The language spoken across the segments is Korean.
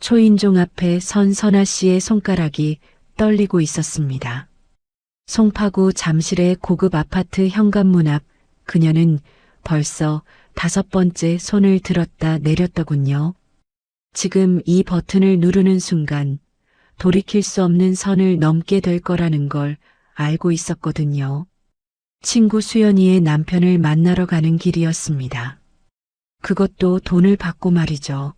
초인종 앞에 선 선아 씨의 손가락이 떨리고 있었습니다. 송파구 잠실의 고급 아파트 현관문 앞 그녀는 벌써 5번째 손을 들었다 내렸더군요. 지금 이 버튼을 누르는 순간 돌이킬 수 없는 선을 넘게 될 거라는 걸 알고 있었거든요. 친구 수연이의 남편을 만나러 가는 길이었습니다. 그것도 돈을 받고 말이죠.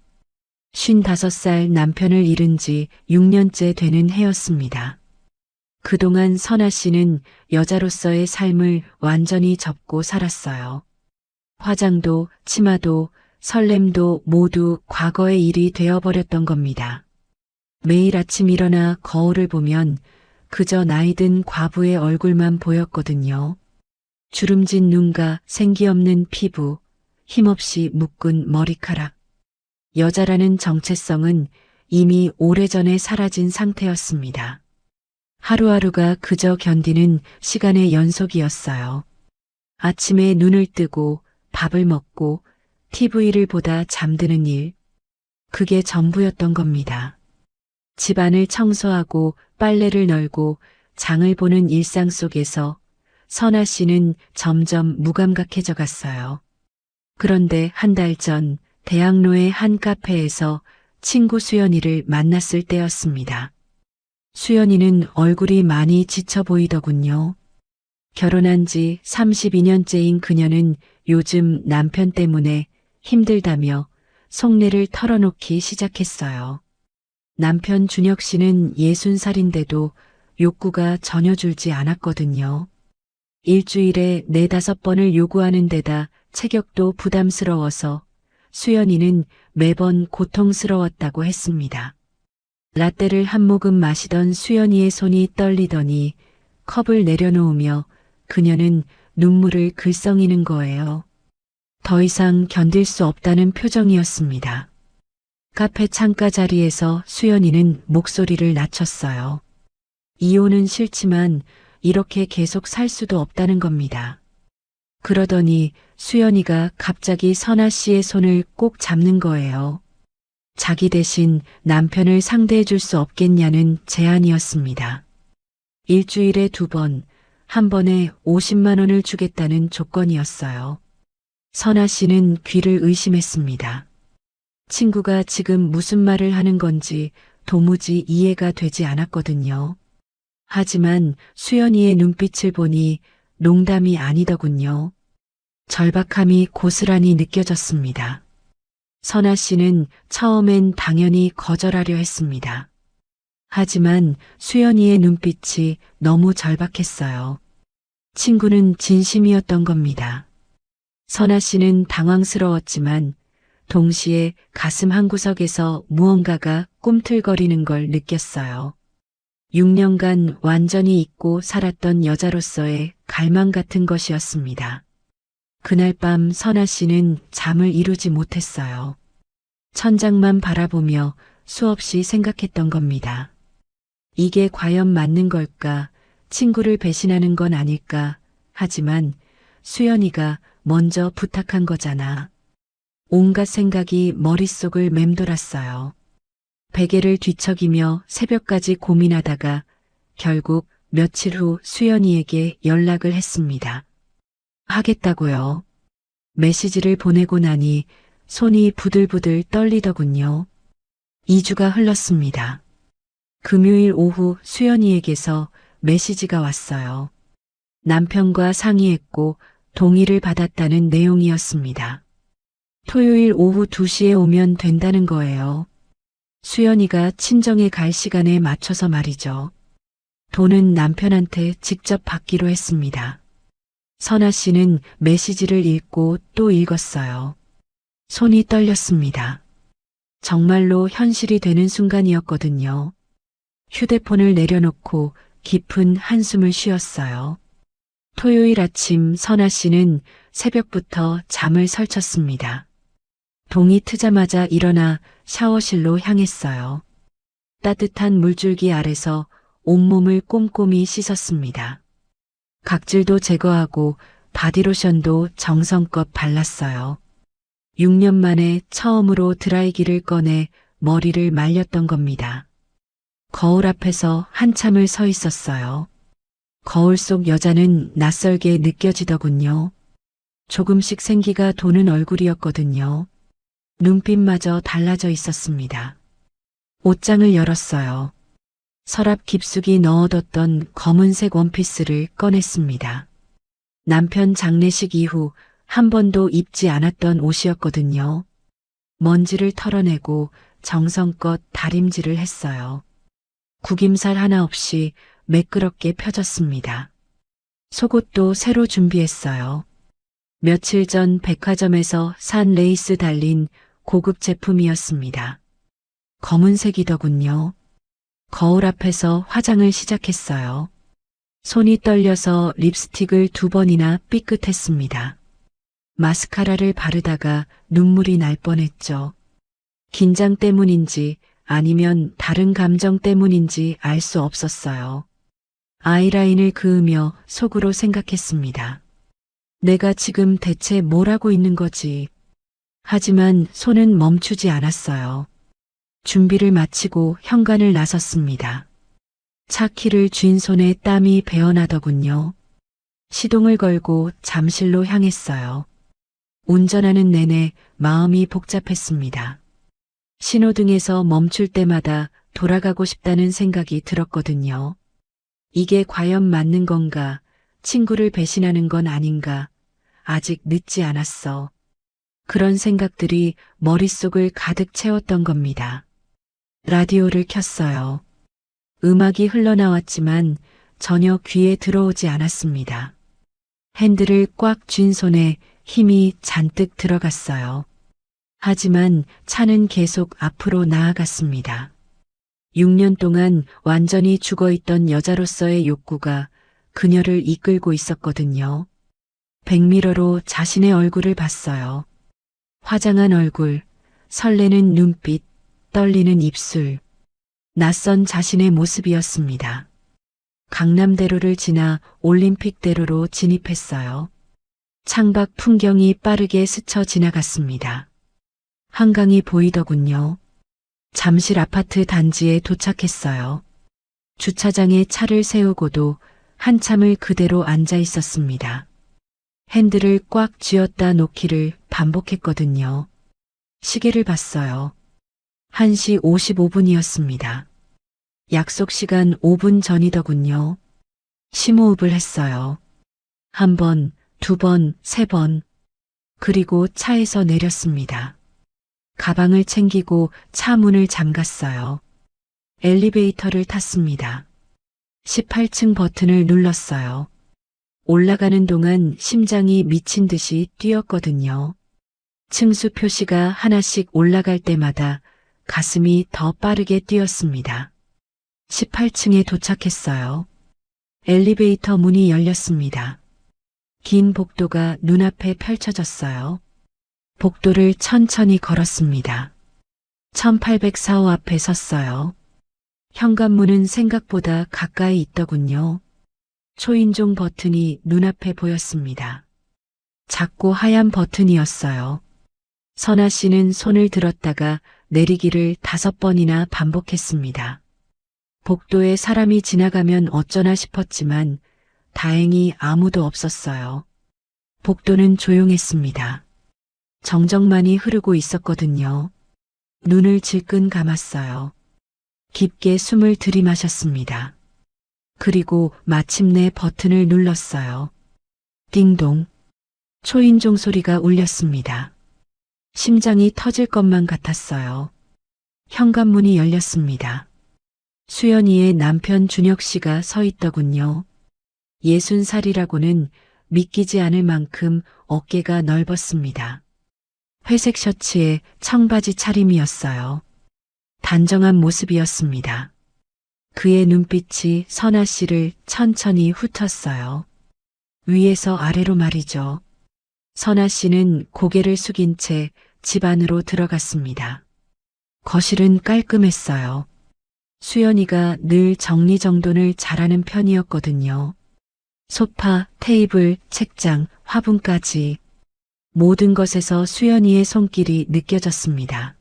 55살 남편을 잃은 지 6년째 되는 해였습니다. 그동안 선아 씨는 여자로서의 삶을 완전히 접고 살았어요. 화장도, 치마도, 설렘도 모두 과거의 일이 되어버렸던 겁니다. 매일 아침 일어나 거울을 보면 그저 나이든 과부의 얼굴만 보였거든요. 주름진 눈과 생기 없는 피부, 힘없이 묶은 머리카락. 여자라는 정체성은 이미 오래전에 사라진 상태였습니다. 하루하루가 그저 견디는 시간의 연속이었어요. 아침에 눈을 뜨고 밥을 먹고 TV를 보다 잠드는 일. 그게 전부였던 겁니다. 집안을 청소하고 빨래를 널고 장을 보는 일상 속에서 선아 씨는 점점 무감각해져 갔어요. 그런데 한 달 전 대학로의 한 카페에서 친구 수연이를 만났을 때였습니다. 수연이는 얼굴이 많이 지쳐 보이더군요. 결혼한 지 32년째인 그녀는 요즘 남편 때문에 힘들다며 속내를 털어놓기 시작했어요. 남편 준혁 씨는 60살인데도 욕구가 전혀 줄지 않았거든요. 일주일에 4-5번을 요구하는 데다 체격도 부담스러워서 수연이는 매번 고통스러웠다고 했습니다. 라떼를 한 모금 마시던 수연이의 손이 떨리더니 컵을 내려놓으며 그녀는 눈물을 글썽이는 거예요. 더 이상 견딜 수 없다는 표정이었습니다. 카페 창가 자리에서 수연이는 목소리를 낮췄어요. 이혼은 싫지만 이렇게 계속 살 수도 없다는 겁니다. 그러더니 수연이가 갑자기 선아 씨의 손을 꼭 잡는 거예요. 자기 대신 남편을 상대해 줄 수 없겠냐는 제안이었습니다. 일주일에 2번, 한 번에 50만 원을 주겠다는 조건이었어요. 선아 씨는 귀를 의심했습니다. 친구가 지금 무슨 말을 하는 건지 도무지 이해가 되지 않았거든요. 하지만 수연이의 눈빛을 보니 농담이 아니더군요. 절박함이 고스란히 느껴졌습니다. 선아 씨는 처음엔 당연히 거절하려 했습니다. 하지만 수연이의 눈빛이 너무 절박했어요. 친구는 진심이었던 겁니다. 선아 씨는 당황스러웠지만 동시에 가슴 한구석에서 무언가가 꿈틀거리는 걸 느꼈어요. 6년간 완전히 잊고 살았던 여자로서의 갈망 같은 것이었습니다. 그날 밤 선아 씨는 잠을 이루지 못했어요. 천장만 바라보며 수없이 생각했던 겁니다. 이게 과연 맞는 걸까? 친구를 배신하는 건 아닐까? 하지만 수연이가 먼저 부탁한 거잖아. 온갖 생각이 머릿속을 맴돌았어요. 베개를 뒤척이며 새벽까지 고민하다가 결국 며칠 후 수연이에게 연락을 했습니다. 하겠다고요. 메시지를 보내고 나니 손이 부들부들 떨리더군요. 2주가 흘렀습니다. 금요일 오후 수연이에게서 메시지가 왔어요. 남편과 상의했고 동의를 받았다는 내용이었습니다. 토요일 오후 2시에 오면 된다는 거예요. 수연이가 친정에 갈 시간에 맞춰서 말이죠. 돈은 남편한테 직접 받기로 했습니다. 선아 씨는 메시지를 읽고 또 읽었어요. 손이 떨렸습니다. 정말로 현실이 되는 순간이었거든요. 휴대폰을 내려놓고 깊은 한숨을 쉬었어요. 토요일 아침 선아 씨는 새벽부터 잠을 설쳤습니다. 동이 트자마자 일어나 샤워실로 향했어요. 따뜻한 물줄기 아래서 온몸을 꼼꼼히 씻었습니다. 각질도 제거하고 바디로션도 정성껏 발랐어요. 6년 만에 처음으로 드라이기를 꺼내 머리를 말렸던 겁니다. 거울 앞에서 한참을 서 있었어요. 거울 속 여자는 낯설게 느껴지더군요. 조금씩 생기가 도는 얼굴이었거든요. 눈빛마저 달라져 있었습니다. 옷장을 열었어요. 서랍 깊숙이 넣어뒀던 검은색 원피스를 꺼냈습니다. 남편 장례식 이후 한 번도 입지 않았던 옷이었거든요. 먼지를 털어내고 정성껏 다림질을 했어요. 구김살 하나 없이 매끄럽게 펴졌습니다. 속옷도 새로 준비했어요. 며칠 전 백화점에서 산 레이스 달린 고급 제품이었습니다. 검은색이더군요. 거울 앞에서 화장을 시작했어요. 손이 떨려서 립스틱을 2번이나 삐끗했습니다. 마스카라를 바르다가 눈물이 날 뻔했죠. 긴장 때문인지 아니면 다른 감정 때문인지 알 수 없었어요. 아이라인을 그으며 속으로 생각했습니다. 내가 지금 대체 뭘 하고 있는 거지? 하지만 손은 멈추지 않았어요. 준비를 마치고 현관을 나섰습니다. 차 키를 쥔 손에 땀이 배어나더군요. 시동을 걸고 잠실로 향했어요. 운전하는 내내 마음이 복잡했습니다. 신호등에서 멈출 때마다 돌아가고 싶다는 생각이 들었거든요. 이게 과연 맞는 건가? 친구를 배신하는 건 아닌가? 아직 늦지 않았어. 그런 생각들이 머릿속을 가득 채웠던 겁니다. 라디오를 켰어요. 음악이 흘러나왔지만 전혀 귀에 들어오지 않았습니다. 핸들을 꽉 쥔 손에 힘이 잔뜩 들어갔어요. 하지만 차는 계속 앞으로 나아갔습니다. 6년 동안 완전히 죽어있던 여자로서의 욕구가 그녀를 이끌고 있었거든요. 백미러로 자신의 얼굴을 봤어요. 화장한 얼굴, 설레는 눈빛, 떨리는 입술. 낯선 자신의 모습이었습니다. 강남대로를 지나 올림픽대로로 진입했어요. 창밖 풍경이 빠르게 스쳐 지나갔습니다. 한강이 보이더군요. 잠실 아파트 단지에 도착했어요. 주차장에 차를 세우고도 한참을 그대로 앉아 있었습니다. 핸들을 꽉 쥐었다 놓기를 반복했거든요. 시계를 봤어요. 1시 55분이었습니다. 약속 시간 5분 전이더군요. 심호흡을 했어요. 1번, 2번, 3번. 그리고 차에서 내렸습니다. 가방을 챙기고 차 문을 잠갔어요. 엘리베이터를 탔습니다. 18층 버튼을 눌렀어요. 올라가는 동안 심장이 미친 듯이 뛰었거든요. 층수 표시가 하나씩 올라갈 때마다 가슴이 더 빠르게 뛰었습니다. 18층에 도착했어요. 엘리베이터 문이 열렸습니다. 긴 복도가 눈앞에 펼쳐졌어요. 복도를 천천히 걸었습니다. 1804호 앞에 섰어요. 현관문은 생각보다 가까이 있더군요. 초인종 버튼이 눈앞에 보였습니다. 작고 하얀 버튼이었어요. 선아 씨는 손을 들었다가 내리기를 5번이나 반복했습니다. 복도에 사람이 지나가면 어쩌나 싶었지만 다행히 아무도 없었어요. 복도는 조용했습니다. 정적만이 흐르고 있었거든요. 눈을 질끈 감았어요. 깊게 숨을 들이마셨습니다. 그리고 마침내 버튼을 눌렀어요. 띵동. 초인종 소리가 울렸습니다. 심장이 터질 것만 같았어요. 현관문이 열렸습니다. 수연이의 남편 준혁 씨가 서 있더군요. 60살이라고는 믿기지 않을 만큼 어깨가 넓었습니다. 회색 셔츠에 청바지 차림이었어요. 단정한 모습이었습니다. 그의 눈빛이 선아 씨를 천천히 훑었어요. 위에서 아래로 말이죠. 선아 씨는 고개를 숙인 채 집 안으로 들어갔습니다. 거실은 깔끔했어요. 수연이가 늘 정리정돈을 잘하는 편이었거든요. 소파, 테이블, 책장, 화분까지 모든 것에서 수연이의 손길이 느껴졌습니다.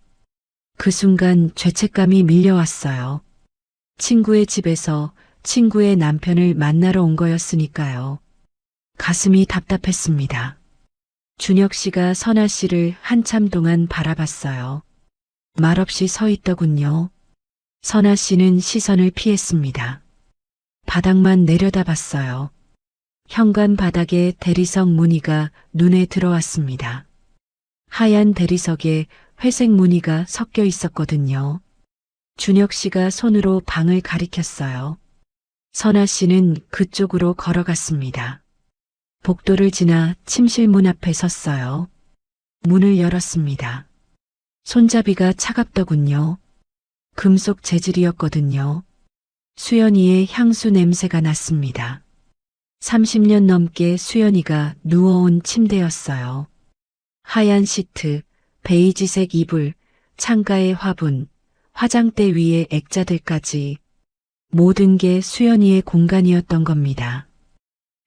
그 순간 죄책감이 밀려왔어요. 친구의 집에서 친구의 남편을 만나러 온 거였으니까요. 가슴이 답답했습니다. 준혁 씨가 선아 씨를 한참 동안 바라봤어요. 말없이 서 있더군요. 선아 씨는 시선을 피했습니다. 바닥만 내려다봤어요. 현관 바닥에 대리석 무늬가 눈에 들어왔습니다. 하얀 대리석에 회색 무늬가 섞여 있었거든요. 준혁 씨가 손으로 방을 가리켰어요. 선아 씨는 그쪽으로 걸어갔습니다. 복도를 지나 침실 문 앞에 섰어요. 문을 열었습니다. 손잡이가 차갑더군요. 금속 재질이었거든요. 수연이의 향수 냄새가 났습니다. 30년 넘게 수연이가 누워온 침대였어요. 하얀 시트, 베이지색 이불, 창가의 화분, 화장대 위에 액자들까지 모든 게 수연이의 공간이었던 겁니다.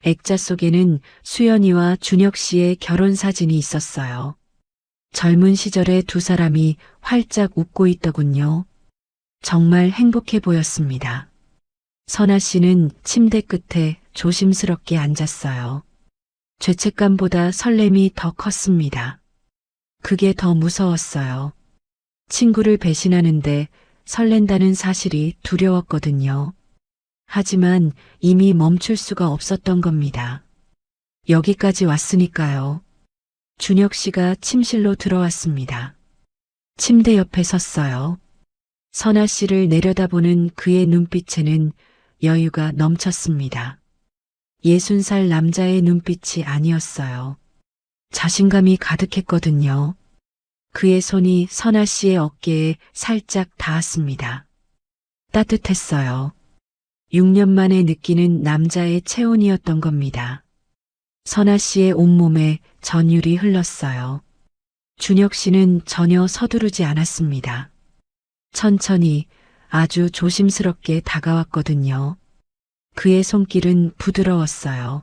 액자 속에는 수연이와 준혁 씨의 결혼 사진이 있었어요. 젊은 시절의 두 사람이 활짝 웃고 있더군요. 정말 행복해 보였습니다. 선아 씨는 침대 끝에 조심스럽게 앉았어요. 죄책감보다 설렘이 더 컸습니다. 그게 더 무서웠어요. 친구를 배신하는데 설렌다는 사실이 두려웠거든요. 하지만 이미 멈출 수가 없었던 겁니다. 여기까지 왔으니까요. 준혁 씨가 침실로 들어왔습니다. 침대 옆에 섰어요. 선아 씨를 내려다보는 그의 눈빛에는 여유가 넘쳤습니다. 60살 남자의 눈빛이 아니었어요. 자신감이 가득했거든요. 그의 손이 선아 씨의 어깨에 살짝 닿았습니다. 따뜻했어요. 6년 만에 느끼는 남자의 체온이었던 겁니다. 선아 씨의 온몸에 전율이 흘렀어요. 준혁 씨는 전혀 서두르지 않았습니다. 천천히 아주 조심스럽게 다가왔거든요. 그의 손길은 부드러웠어요.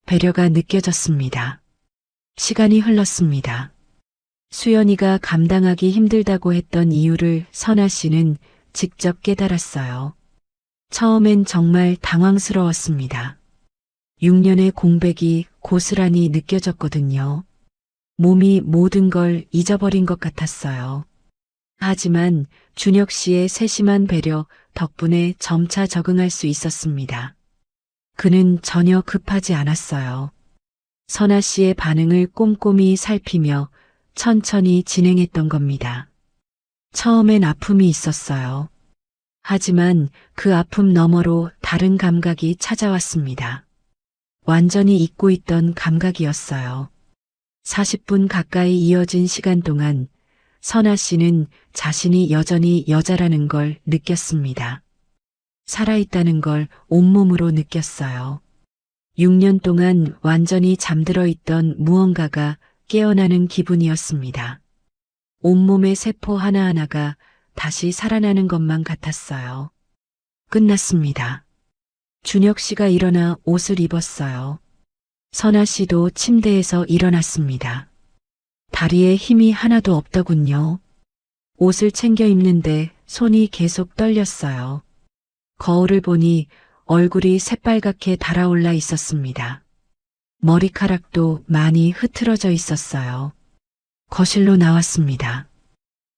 배려가 느껴졌습니다. 시간이 흘렀습니다. 수연이가 감당하기 힘들다고 했던 이유를 선아 씨는 직접 깨달았어요. 처음엔 정말 당황스러웠습니다. 6년의 공백이 고스란히 느껴졌거든요. 몸이 모든 걸 잊어버린 것 같았어요. 하지만 준혁 씨의 세심한 배려 덕분에 점차 적응할 수 있었습니다. 그는 전혀 급하지 않았어요. 선아 씨의 반응을 꼼꼼히 살피며 천천히 진행했던 겁니다. 처음엔 아픔이 있었어요. 하지만 그 아픔 너머로 다른 감각이 찾아왔습니다. 완전히 잊고 있던 감각이었어요. 40분 가까이 이어진 시간 동안 선아 씨는 자신이 여전히 여자라는 걸 느꼈습니다. 살아있다는 걸 온몸으로 느꼈어요. 6년 동안 완전히 잠들어 있던 무언가가 깨어나는 기분이었습니다. 온몸의 세포 하나하나가 다시 살아나는 것만 같았어요. 끝났습니다. 준혁 씨가 일어나 옷을 입었어요. 선아 씨도 침대에서 일어났습니다. 다리에 힘이 하나도 없더군요. 옷을 챙겨 입는데 손이 계속 떨렸어요. 거울을 보니 얼굴이 새빨갛게 달아올라 있었습니다. 머리카락도 많이 흐트러져 있었어요. 거실로 나왔습니다.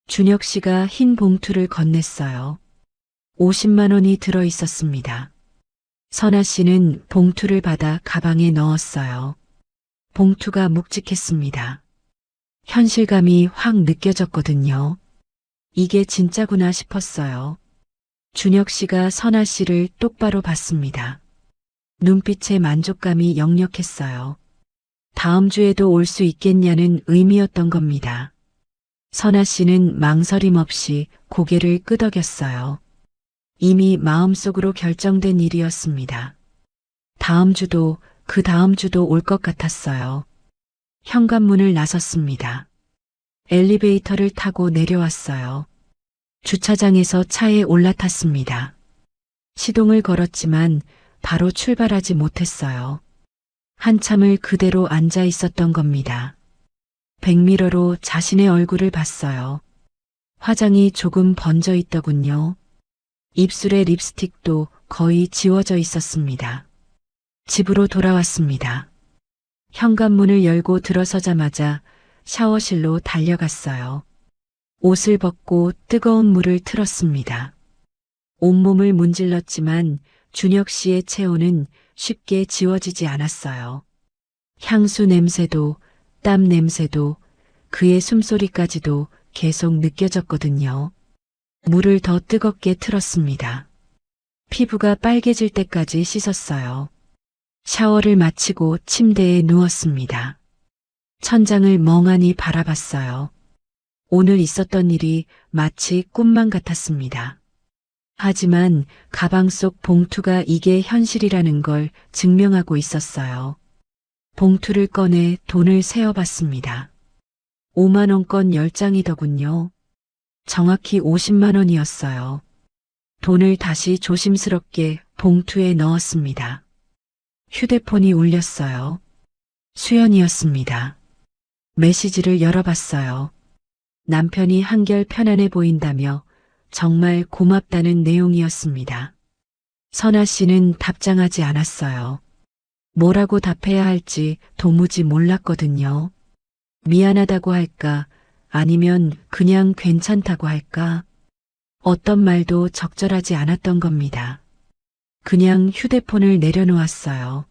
준혁 씨가 흰 봉투를 건넸어요. 50만 원이 들어 있었습니다. 선아 씨는 봉투를 받아 가방에 넣었어요. 봉투가 묵직했습니다. 현실감이 확 느껴졌거든요. 이게 진짜구나 싶었어요. 준혁 씨가 선아 씨를 똑바로 봤습니다. 눈빛에 만족감이 역력했어요. 다음 주에도 올 수 있겠냐는 의미였던 겁니다. 선아 씨는 망설임 없이 고개를 끄덕였어요. 이미 마음속으로 결정된 일이었습니다. 다음 주도 그 다음 주도 올 것 같았어요. 현관문을 나섰습니다. 엘리베이터를 타고 내려왔어요. 주차장에서 차에 올라탔습니다. 시동을 걸었지만 바로 출발하지 못했어요. 한참을 그대로 앉아 있었던 겁니다. 백미러로 자신의 얼굴을 봤어요. 화장이 조금 번져 있더군요. 입술에 립스틱도 거의 지워져 있었습니다. 집으로 돌아왔습니다. 현관문을 열고 들어서자마자 샤워실로 달려갔어요. 옷을 벗고 뜨거운 물을 틀었습니다. 온몸을 문질렀지만 준혁 씨의 체온은 쉽게 지워지지 않았어요. 향수 냄새도 땀 냄새도 그의 숨소리까지도 계속 느껴졌거든요. 물을 더 뜨겁게 틀었습니다. 피부가 빨개질 때까지 씻었어요. 샤워를 마치고 침대에 누웠습니다. 천장을 멍하니 바라봤어요. 오늘 있었던 일이 마치 꿈만 같았습니다. 하지만 가방 속 봉투가 이게 현실이라는 걸 증명하고 있었어요. 봉투를 꺼내 돈을 세어봤습니다. 5만 원권 10장이더군요. 정확히 50만 원이었어요. 돈을 다시 조심스럽게 봉투에 넣었습니다. 휴대폰이 울렸어요. 수연이었습니다. 메시지를 열어봤어요. 남편이 한결 편안해 보인다며 정말 고맙다는 내용이었습니다. 선아 씨는 답장하지 않았어요. 뭐라고 답해야 할지 도무지 몰랐거든요. 미안하다고 할까, 아니면 그냥 괜찮다고 할까? 어떤 말도 적절하지 않았던 겁니다. 그냥 휴대폰을 내려놓았어요.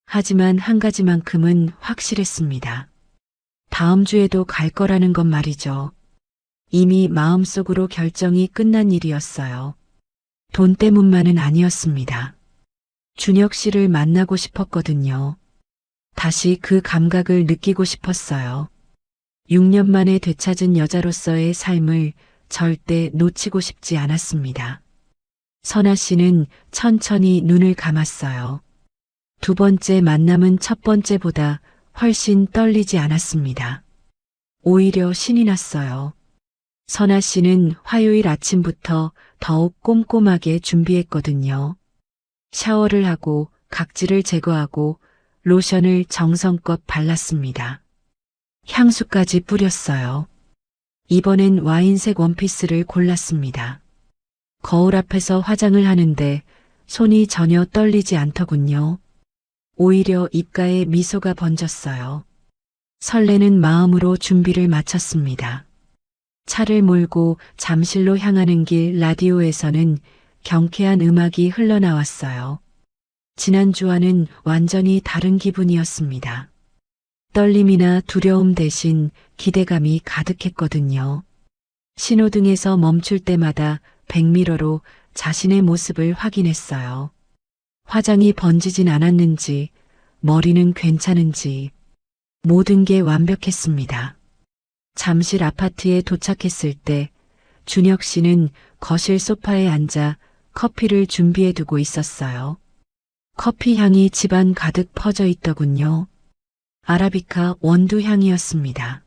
하지만 한 가지만큼은 확실했습니다. 다음 주에도 갈 거라는 건 말이죠. 이미 마음속으로 결정이 끝난 일이었어요. 돈 때문만은 아니었습니다. 준혁 씨를 만나고 싶었거든요. 다시 그 감각을 느끼고 싶었어요. 6년 만에 되찾은 여자로서의 삶을 절대 놓치고 싶지 않았습니다. 선아 씨는 천천히 눈을 감았어요. 두 번째 만남은 첫 번째보다 훨씬 떨리지 않았습니다. 오히려 신이 났어요. 선아 씨는 화요일 아침부터 더욱 꼼꼼하게 준비했거든요. 샤워를 하고 각질을 제거하고 로션을 정성껏 발랐습니다. 향수까지 뿌렸어요. 이번엔 와인색 원피스를 골랐습니다. 거울 앞에서 화장을 하는데 손이 전혀 떨리지 않더군요. 오히려 입가에 미소가 번졌어요. 설레는 마음으로 준비를 마쳤습니다. 차를 몰고 잠실로 향하는 길 라디오에서는 경쾌한 음악이 흘러나왔어요. 지난주와는 완전히 다른 기분이었습니다. 떨림이나 두려움 대신 기대감이 가득했거든요. 신호등에서 멈출 때마다 백미러로 자신의 모습을 확인했어요. 화장이 번지진 않았는지, 머리는 괜찮은지, 모든 게 완벽했습니다. 잠실 아파트에 도착했을 때 준혁 씨는 거실 소파에 앉아 커피를 준비해 두고 있었어요. 커피 향이 집안 가득 퍼져 있더군요. 아라비카 원두 향이었습니다.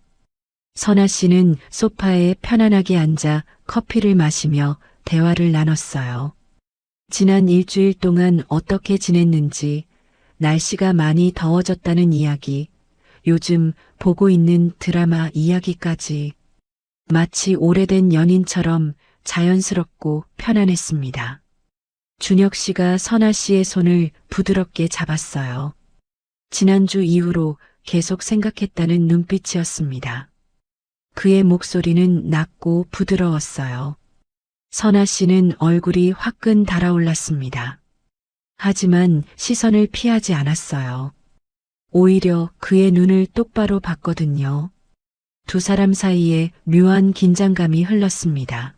선아 씨는 소파에 편안하게 앉아 커피를 마시며 대화를 나눴어요. 지난 일주일 동안 어떻게 지냈는지, 날씨가 많이 더워졌다는 이야기, 요즘 보고 있는 드라마 이야기까지 마치 오래된 연인처럼 자연스럽고 편안했습니다. 준혁 씨가 선아 씨의 손을 부드럽게 잡았어요. 지난주 이후로 계속 생각했다는 눈빛이었습니다. 그의 목소리는 낮고 부드러웠어요. 선아 씨는 얼굴이 화끈 달아올랐습니다. 하지만 시선을 피하지 않았어요. 오히려 그의 눈을 똑바로 봤거든요. 두 사람 사이에 묘한 긴장감이 흘렀습니다.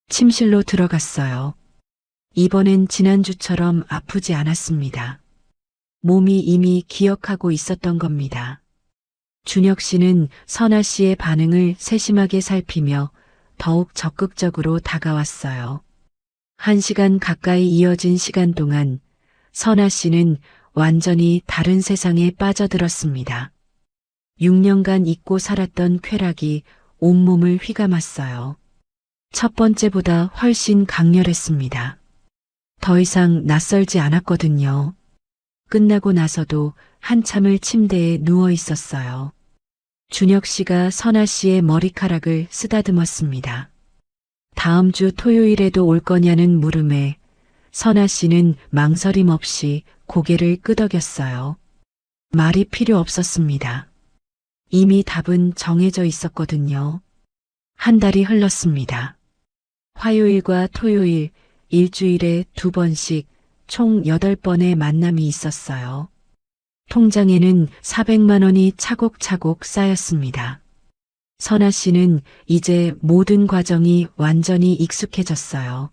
침실로 들어갔어요. 이번엔 지난주처럼 아프지 않았습니다. 몸이 이미 기억하고 있었던 겁니다. 준혁 씨는 선아 씨의 반응을 세심하게 살피며 더욱 적극적으로 다가왔어요. 1시간 가까이 이어진 시간 동안 선아 씨는 완전히 다른 세상에 빠져들었습니다. 6년간 잊고 살았던 쾌락이 온몸을 휘감았어요. 첫 번째보다 훨씬 강렬했습니다. 더 이상 낯설지 않았거든요. 끝나고 나서도 한참을 침대에 누워 있었어요. 준혁 씨가 선아 씨의 머리카락을 쓰다듬었습니다. 다음 주 토요일에도 올 거냐는 물음에 선아 씨는 망설임 없이 고개를 끄덕였어요. 말이 필요 없었습니다. 이미 답은 정해져 있었거든요. 한 달이 흘렀습니다. 화요일과 토요일, 일주일에 2번씩 총 8번의 만남이 있었어요. 통장에는 400만 원이 차곡차곡 쌓였습니다. 선아 씨는 이제 모든 과정이 완전히 익숙해졌어요.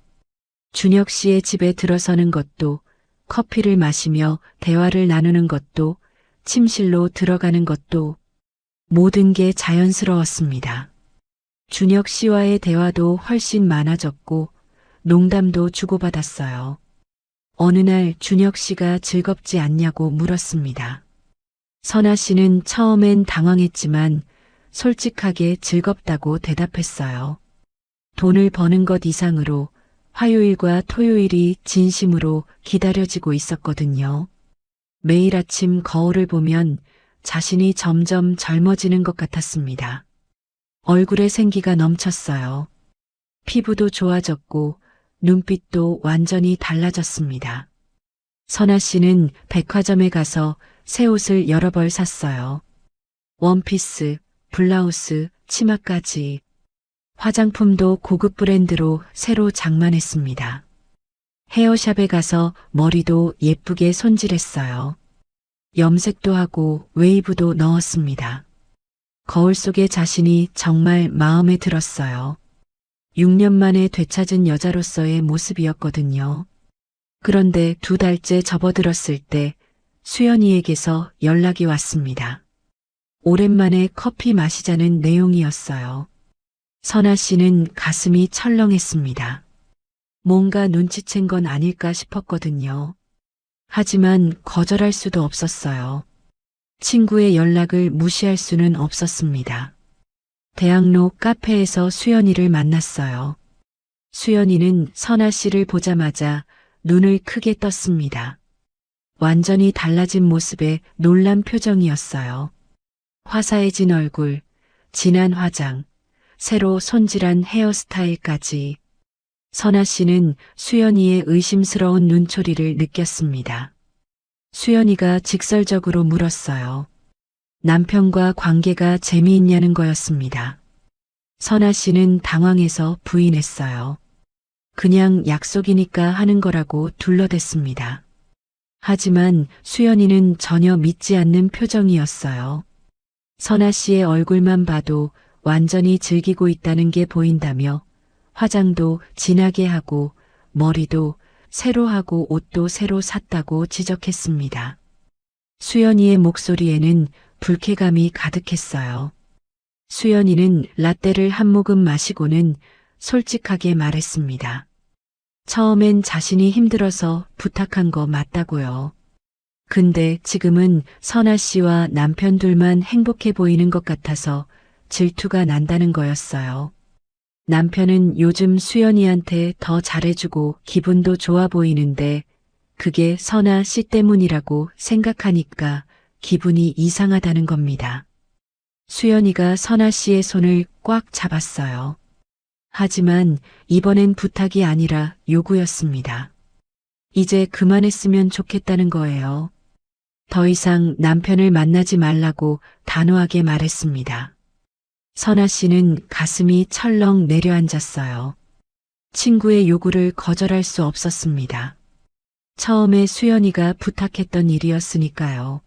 준혁 씨의 집에 들어서는 것도, 커피를 마시며 대화를 나누는 것도, 침실로 들어가는 것도 모든 게 자연스러웠습니다. 준혁 씨와의 대화도 훨씬 많아졌고 농담도 주고받았어요. 어느 날 준혁 씨가 즐겁지 않냐고 물었습니다. 선아 씨는 처음엔 당황했지만 솔직하게 즐겁다고 대답했어요. 돈을 버는 것 이상으로 화요일과 토요일이 진심으로 기다려지고 있었거든요. 매일 아침 거울을 보면 자신이 점점 젊어지는 것 같았습니다. 얼굴에 생기가 넘쳤어요. 피부도 좋아졌고 눈빛도 완전히 달라졌습니다. 선아 씨는 백화점에 가서 새 옷을 여러 벌 샀어요. 원피스, 블라우스, 치마까지. 화장품도 고급 브랜드로 새로 장만했습니다. 헤어샵에 가서 머리도 예쁘게 손질했어요. 염색도 하고 웨이브도 넣었습니다. 거울 속의 자신이 정말 마음에 들었어요. 6년 만에 되찾은 여자로서의 모습이었거든요. 그런데 2달째 접어들었을 때 수연이에게서 연락이 왔습니다. 오랜만에 커피 마시자는 내용이었어요. 선아 씨는 가슴이 철렁했습니다. 뭔가 눈치챈 건 아닐까 싶었거든요. 하지만 거절할 수도 없었어요. 친구의 연락을 무시할 수는 없었습니다. 대학로 카페에서 수연이를 만났어요. 수연이는 선아 씨를 보자마자 눈을 크게 떴습니다. 완전히 달라진 모습에 놀란 표정이었어요. 화사해진 얼굴, 진한 화장, 새로 손질한 헤어스타일까지. 선아 씨는 수연이의 의심스러운 눈초리를 느꼈습니다. 수연이가 직설적으로 물었어요. 남편과 관계가 재미있냐는 거였습니다. 선아 씨는 당황해서 부인했어요. 그냥 약속이니까 하는 거라고 둘러댔습니다. 하지만 수연이는 전혀 믿지 않는 표정이었어요. 선아 씨의 얼굴만 봐도 완전히 즐기고 있다는 게 보인다며 화장도 진하게 하고 머리도 새로 하고 옷도 새로 샀다고 지적했습니다. 수연이의 목소리에는 불쾌감이 가득했어요. 수연이는 라떼를 한 모금 마시고는 솔직하게 말했습니다. 처음엔 자신이 힘들어서 부탁한 거 맞다고요. 근데 지금은 선아 씨와 남편 둘만 행복해 보이는 것 같아서 질투가 난다는 거였어요. 남편은 요즘 수연이한테 더 잘해주고 기분도 좋아 보이는데 그게 선아 씨 때문이라고 생각하니까 기분이 이상하다는 겁니다. 수연이가 선아 씨의 손을 꽉 잡았어요. 하지만 이번엔 부탁이 아니라 요구였습니다. 이제 그만했으면 좋겠다는 거예요. 더 이상 남편을 만나지 말라고 단호하게 말했습니다. 선아 씨는 가슴이 철렁 내려앉았어요. 친구의 요구를 거절할 수 없었습니다. 처음에 수연이가 부탁했던 일이었으니까요.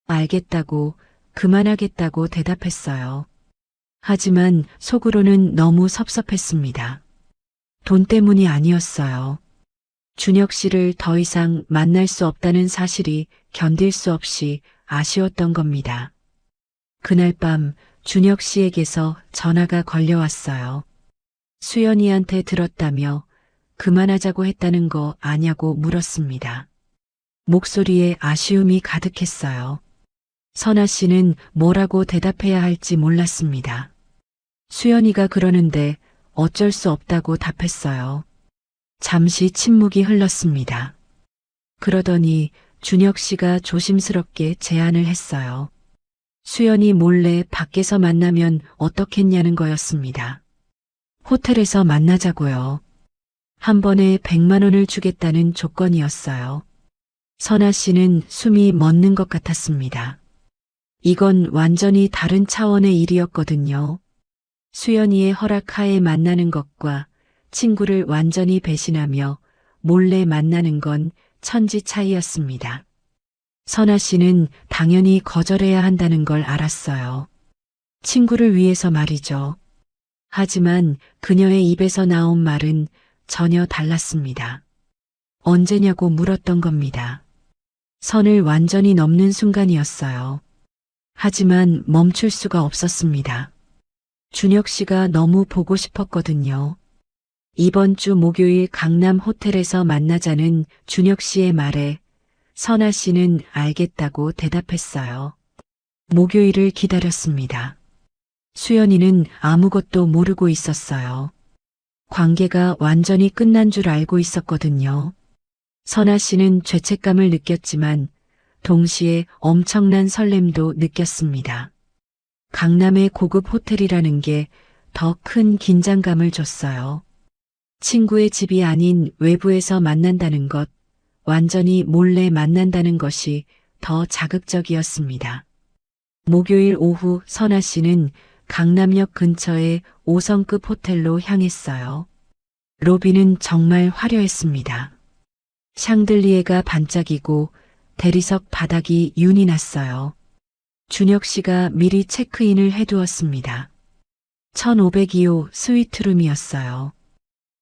알겠다고, 그만하겠다고 대답했어요. 하지만 속으로는 너무 섭섭했습니다. 돈 때문이 아니었어요. 준혁 씨를 더 이상 만날 수 없다는 사실이 견딜 수 없이 아쉬웠던 겁니다. 그날 밤 준혁 씨에게서 전화가 걸려왔어요. 수연이한테 들었다며 그만하자고 했다는 거 아냐고 물었습니다. 목소리에 아쉬움이 가득했어요. 선아 씨는 뭐라고 대답해야 할지 몰랐습니다. 수연이가 그러는데 어쩔 수 없다고 답했어요. 잠시 침묵이 흘렀습니다. 그러더니 준혁 씨가 조심스럽게 제안을 했어요. 수연이 몰래 밖에서 만나면 어떻겠냐는 거였습니다. 호텔에서 만나자고요. 한 번에 100만 원을 주겠다는 조건이었어요. 선아 씨는 숨이 멎는 것 같았습니다. 이건 완전히 다른 차원의 일이었거든요. 수연이의 허락하에 만나는 것과 친구를 완전히 배신하며 몰래 만나는 건 천지 차이였습니다. 선아 씨는 당연히 거절해야 한다는 걸 알았어요. 친구를 위해서 말이죠. 하지만 그녀의 입에서 나온 말은 전혀 달랐습니다. 언제냐고 물었던 겁니다. 선을 완전히 넘는 순간이었어요. 하지만 멈출 수가 없었습니다. 준혁 씨가 너무 보고 싶었거든요. 이번 주 목요일 강남 호텔에서 만나자는 준혁 씨의 말에 선아 씨는 알겠다고 대답했어요. 목요일을 기다렸습니다. 수연이는 아무것도 모르고 있었어요. 관계가 완전히 끝난 줄 알고 있었거든요. 선아 씨는 죄책감을 느꼈지만 동시에 엄청난 설렘도 느꼈습니다. 강남의 고급 호텔이라는 게 더 큰 긴장감을 줬어요. 친구의 집이 아닌 외부에서 만난다는 것, 완전히 몰래 만난다는 것이 더 자극적이었습니다. 목요일 오후 선아 씨는 강남역 근처의 5성급 호텔로 향했어요. 로비는 정말 화려했습니다. 샹들리에가 반짝이고 대리석 바닥이 윤이 났어요. 준혁 씨가 미리 체크인을 해두었습니다. 1502호 스위트룸이었어요.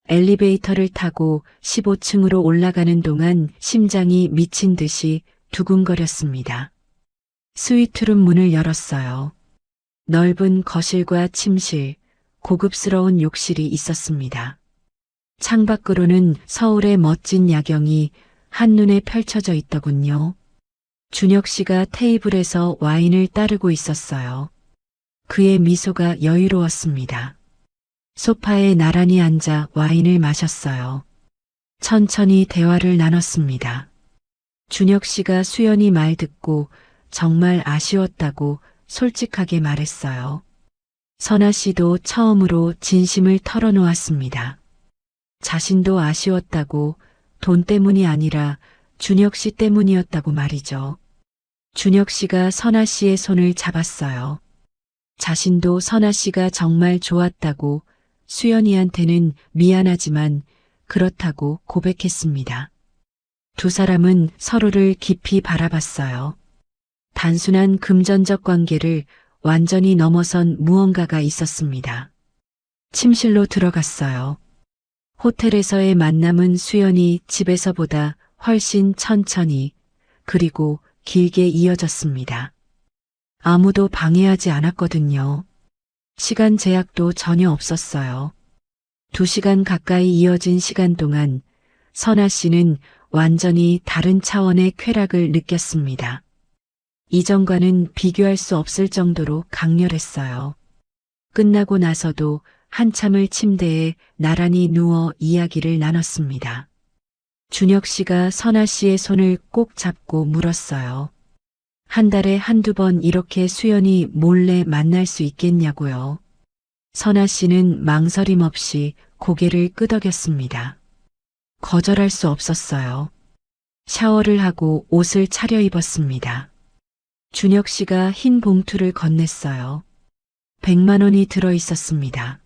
엘리베이터를 타고 15층으로 올라가는 동안 심장이 미친 듯이 두근거렸습니다. 스위트룸 문을 열었어요. 넓은 거실과 침실, 고급스러운 욕실이 있었습니다. 창밖으로는 서울의 멋진 야경이 한눈에 펼쳐져 있더군요. 준혁 씨가 테이블에서 와인을 따르고 있었어요. 그의 미소가 여유로웠습니다. 소파에 나란히 앉아 와인을 마셨어요. 천천히 대화를 나눴습니다. 준혁 씨가 수연이 말 듣고 정말 아쉬웠다고 솔직하게 말했어요. 선아 씨도 처음으로 진심을 털어놓았습니다. 자신도 아쉬웠다고, 돈 때문이 아니라 준혁 씨 때문이었다고 말이죠. 준혁 씨가 선아 씨의 손을 잡았어요. 자신도 선아 씨가 정말 좋았다고, 수연이한테는 미안하지만 그렇다고 고백했습니다. 두 사람은 서로를 깊이 바라봤어요. 단순한 금전적 관계를 완전히 넘어선 무언가가 있었습니다. 침실로 들어갔어요. 호텔에서의 만남은 수연이 집에서보다 훨씬 천천히 그리고 길게 이어졌습니다. 아무도 방해하지 않았거든요. 시간 제약도 전혀 없었어요. 2시간 가까이 이어진 시간 동안 선아 씨는 완전히 다른 차원의 쾌락을 느꼈습니다. 이전과는 비교할 수 없을 정도로 강렬했어요. 끝나고 나서도 한참을 침대에 나란히 누워 이야기를 나눴습니다. 준혁 씨가 선아 씨의 손을 꼭 잡고 물었어요. 한 달에 한두 번 이렇게 수연이 몰래 만날 수 있겠냐고요. 선아 씨는 망설임 없이 고개를 끄덕였습니다. 거절할 수 없었어요. 샤워를 하고 옷을 차려입었습니다. 준혁 씨가 흰 봉투를 건넸어요. 100만 원이 들어 있었습니다.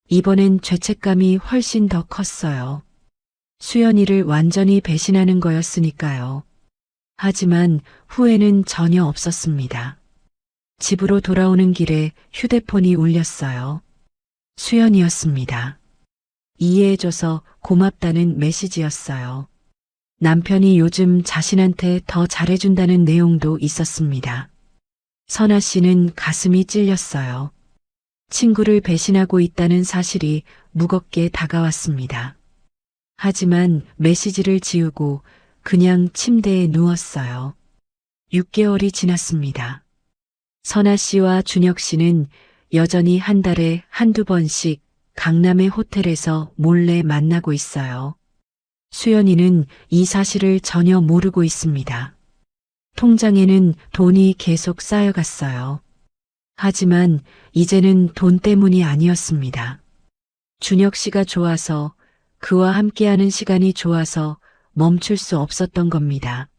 이번엔 죄책감이 훨씬 더 컸어요. 수연이를 완전히 배신하는 거였으니까요. 하지만 후회는 전혀 없었습니다. 집으로 돌아오는 길에 휴대폰이 울렸어요. 수연이었습니다. 이해해줘서 고맙다는 메시지였어요. 남편이 요즘 자신한테 더 잘해준다는 내용도 있었습니다. 선아 씨는 가슴이 찔렸어요. 친구를 배신하고 있다는 사실이 무겁게 다가왔습니다. 하지만 메시지를 지우고 그냥 침대에 누웠어요. 6개월이 지났습니다. 선아 씨와 준혁 씨는 여전히 한 달에 한두 번씩 강남의 호텔에서 몰래 만나고 있어요. 수연이는 이 사실을 전혀 모르고 있습니다. 통장에는 돈이 계속 쌓여갔어요. 하지만 이제는 돈 때문이 아니었습니다. 준혁 씨가 좋아서, 그와 함께하는 시간이 좋아서 멈출 수 없었던 겁니다.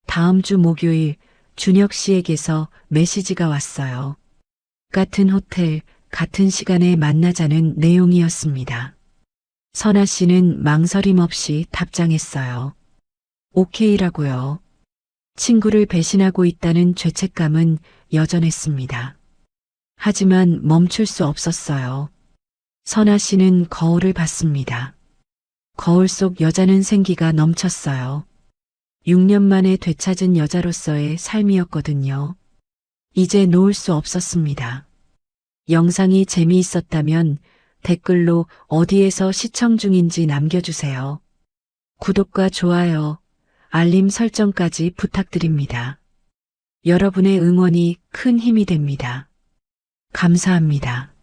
다음 주 목요일 준혁 씨에게서 메시지가 왔어요. 같은 호텔, 같은 시간에 만나자는 내용이었습니다. 선아 씨는 망설임 없이 답장했어요. 오케이라고요. 친구를 배신하고 있다는 죄책감은 여전했습니다. 하지만 멈출 수 없었어요. 선아 씨는 거울을 봤습니다. 거울 속 여자는 생기가 넘쳤어요. 6년 만에 되찾은 여자로서의 삶이었거든요. 이제 놓을 수 없었습니다. 영상이 재미있었다면 댓글로 어디에서 시청 중인지 남겨주세요. 구독과 좋아요, 알림 설정까지 부탁드립니다. 여러분의 응원이 큰 힘이 됩니다. 감사합니다.